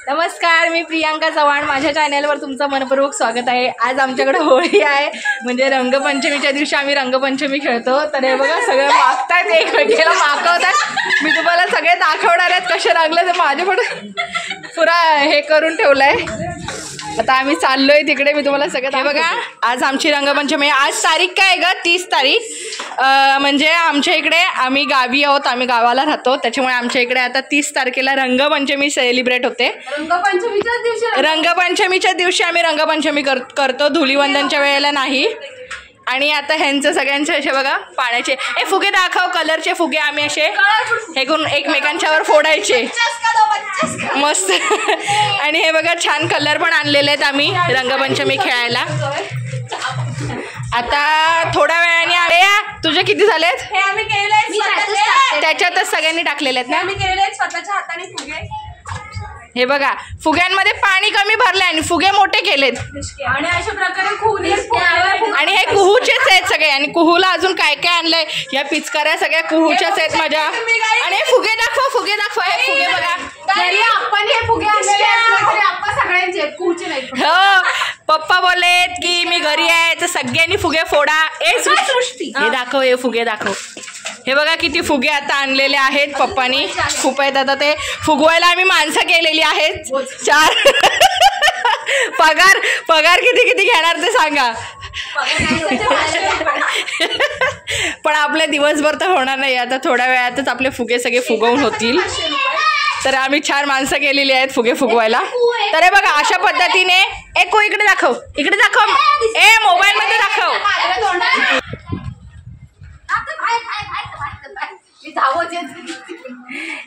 नमस्कार, मी प्रियांका चव्हाण. माझ्या चॅनलवर तुमचं मनपूर्वक स्वागत आहे. आज आमच्याकडे होळी आहे, म्हणजे रंगपंचमीच्या दिवशी आम्ही रंगपंचमी खेळतो. तर हे बघा सगळे मागतात, एकमेकीला मागवतात. मी तुम्हाला सगळे दाखवणार आहेत कसे रंगले. तर माझे पण पुरा हे करून ठेवलंय. आता आम्ही चाललोय तिकडे, मी तुम्हाला सगळं. हे बघा आज आमची रंगपंचमी. आज तारीख काय ग? 30 तारीख. म्हणजे आमच्या इकडे आम्ही गावी आहोत, आम्ही गावाला राहतो, त्याच्यामुळे आमच्या इकडे आता 30 तारखेला रंगपंचमी सेलिब्रेट होते. रंगपंचमीच्या दिवशी आम्ही रंगपंचमी करतो, धुलीवंदनच्या वेळेला नाही. आणि आता ह्यांचं सगळ्यांचे असे बघा पाण्याचे फुगे दाखव, कलरचे फुगे आम्ही असे हे करून एकमेकांच्यावर फोडायचे मस्त. आणि हे बघा छान कलर पण आणलेले आहेत आम्ही रंगपंचमी खेळायला. आता थोड्या वेळाने आले. तुझे किती झालेत? हे आम्ही केलेले, त्याच्यातच सगळ्यांनी टाकलेले आहेत ना. आम्ही केलेले स्वतःच्या हाताने फुगे. हे बघा फुग्यांमध्ये पाणी कमी भरले आणि फुगे मोठे केलेत. आणि अशा प्रकारे कुहूने आणि हे कुहूचेच आहेत सगळे. आणि कुहूला अजून काय काय आणलंय, या पिचकाऱ्या सगळ्या कुहूच्याच आहेत माझ्या. आणि हे फुगे दाखव, फुगे दाखव. हे फुगे बघा, जरी आपण हे फुगे आणलेले असले तरी आपण सगळ्यांचे कुहूचे नाही. हो, पप्पा बोलेत की मी घरी आहे तर सगळ्यांनी फुगे फोडा. सृष्टी हे दाखव, हे फुगे दाखव. हे बघा किती फुगे आता आणलेले आहेत पप्पानी. खूप आहेत. आता ते फुगवायला आम्ही माणसं केलेली आहेत 4. पगार किती घेणार ते सांगा. पण आपले दिवसभर तर होणार नाही. आता थोड्या वेळातच आपले फुगे सगळे फुगवून होतील. तर आम्ही 4 माणसं केलेली आहेत फुगे फुगवायला. तर हे बघा अशा पद्धतीने. इकडे दाखव, इकडे दाखव. मोबाईल मध्ये दाखव.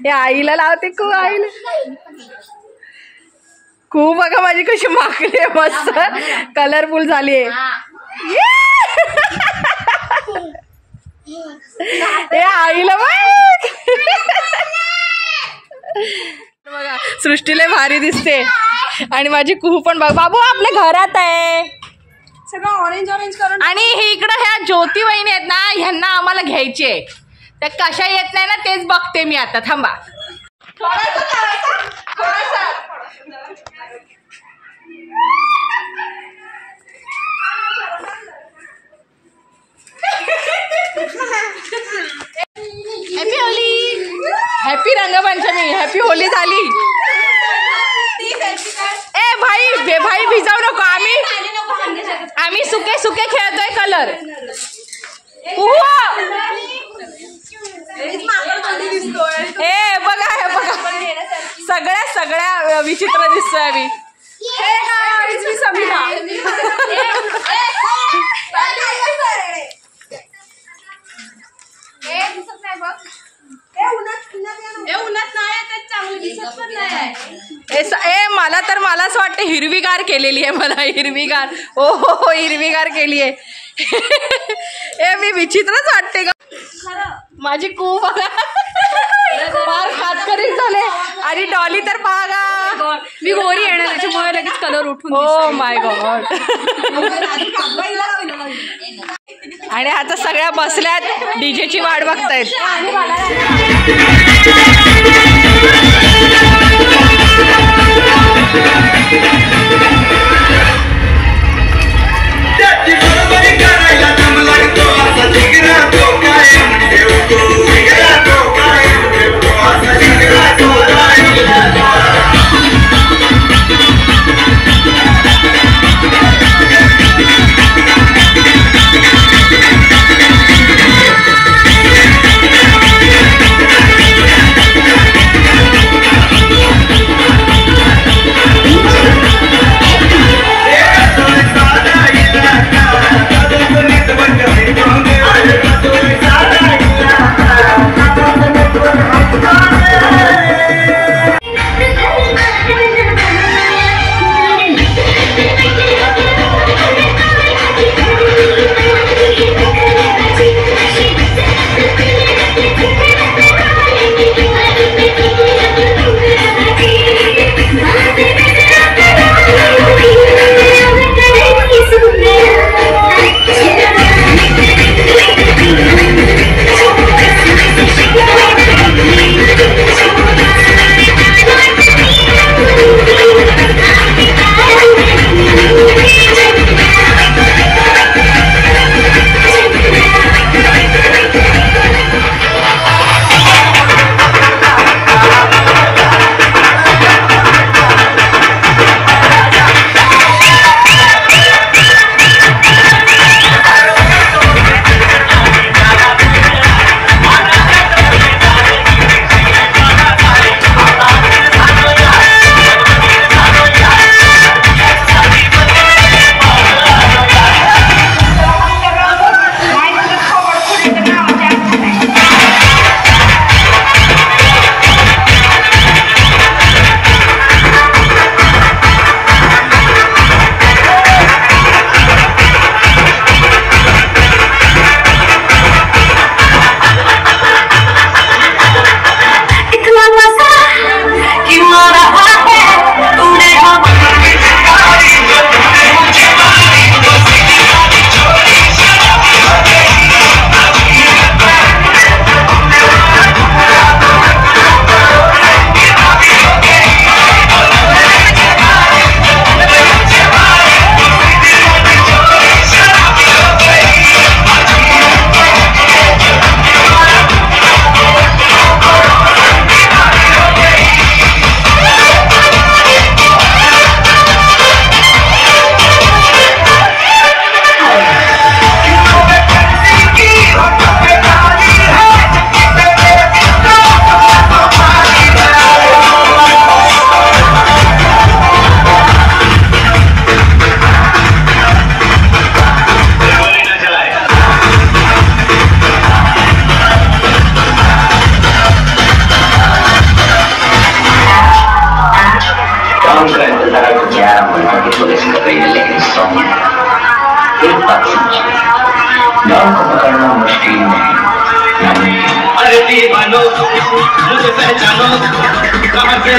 हे आईला लावते कू, आईला खूप बघा माझी कशी मागली मस्त कलरफुल झाली आहे. हे आईला बघा सृष्टीला भारी दिसते. आणि माझी कुहू पण बघ. बाबू आपल्या घरात आहे सगळं ऑरेंज करून. आणि हे इकडं ह्या ज्योती वहिनी आहेत ना, ह्यांना आम्हाला घ्यायचे. त्या कशा येत नाही ना तेच बघते मी आता. थांबा. Happy Holy, happy Rangpanchami, happy Holy झाली. भाई भिजावू नको. आम्ही सुके सुके खेळतोय कलर. बघा हे बघा सगळ्या विचित्र दिसतोय आम्ही. मला असं वाटतं हिरवीगार केलेली आहे. मला हिरवीगार, हो हिरवीगार केली आहे. मी विचित्रच वाटते का माझी कू बघा. फार खातकरी झाले. आणि डॉली तर पाहा, मी गोरी येणार त्याच्यामुळे लगेच कलर उठून. हो माय गॉड. आणि आता सगळ्या बसल्यात डीजेची वाट बघतायत. काम का इंतजार 11 महीनों की पुलिस कर रही है, लेकिन सोम एक बात समझिए, गांव को पकड़ना मुश्किल नहीं। अरे दीवानो मुझे पहचानो, कहाँ से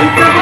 Yeah.